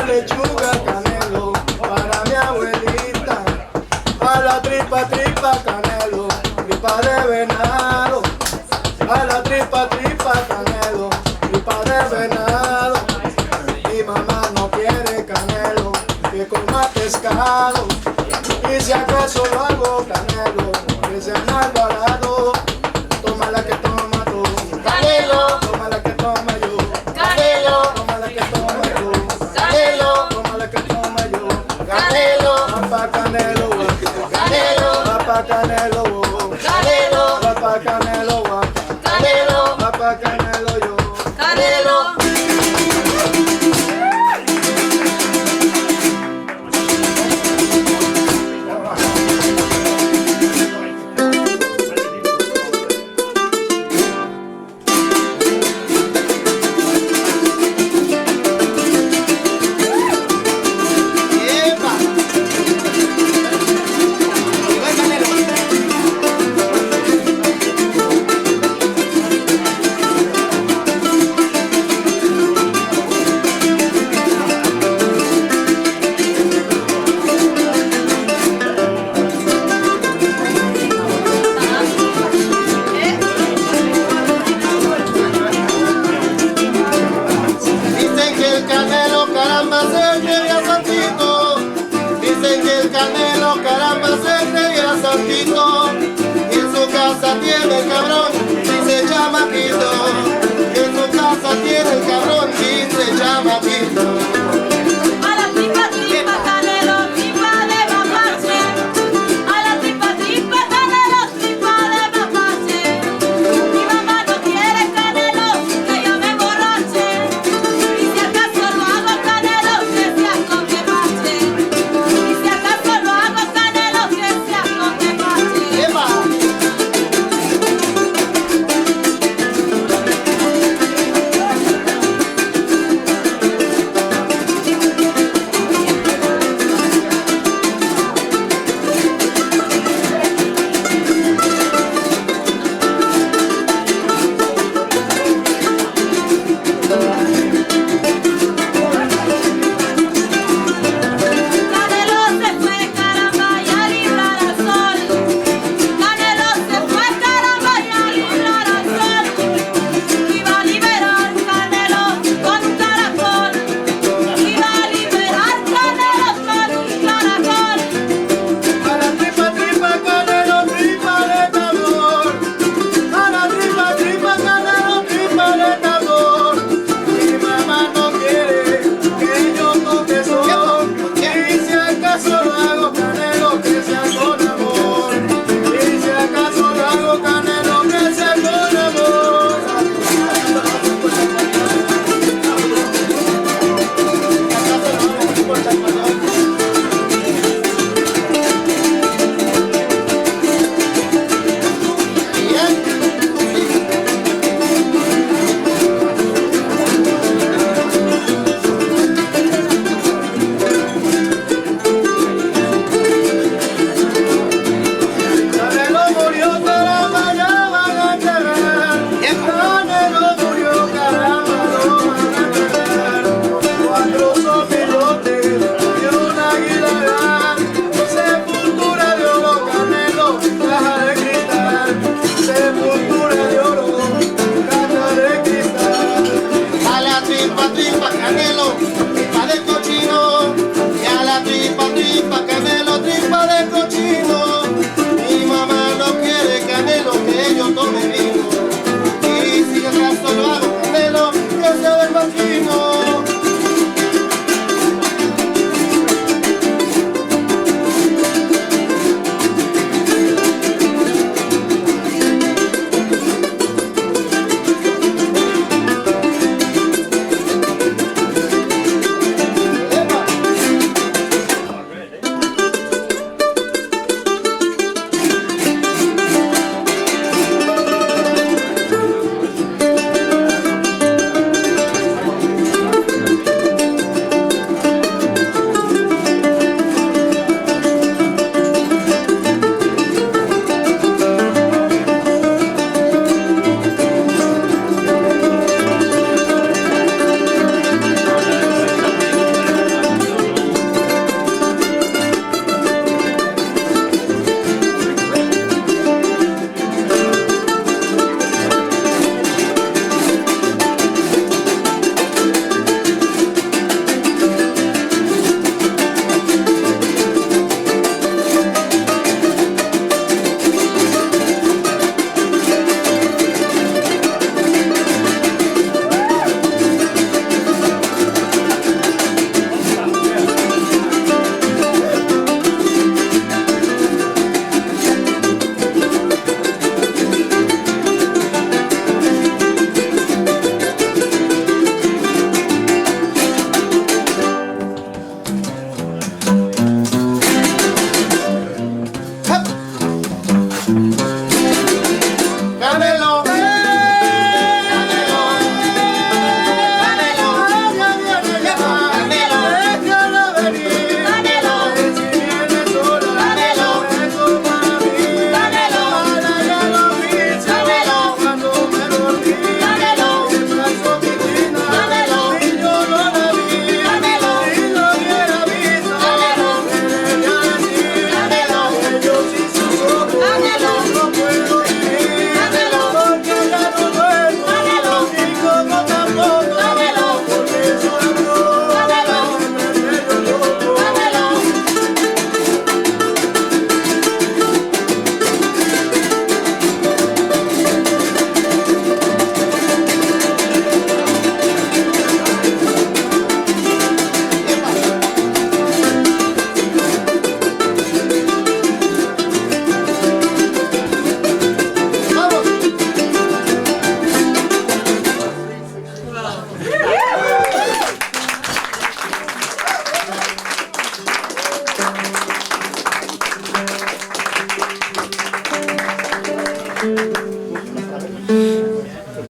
Lechuga, canelo, para mi abuelita. A la tripa, tripa, canelo, tripa de venado. A la tripa, tripa, canelo, tripa de venado. Mi mamá no quiere canelo, que coma pescado. Y si acaso lo hago canelo, que sea en Alvarado. Toma la que toma tú, canelo. Toma la que toma yo, canelo. Toma la que toma yo, canelo. Toma la que toma yo, canelo. Papá canelo, canelo. Papá canelo, canelo. Papá canelo, canelo. Papá canelo yo, canelo. Y en su casa tiene el cabrón y se llama Quito. En su casa tiene el cabrón y se llama Quito.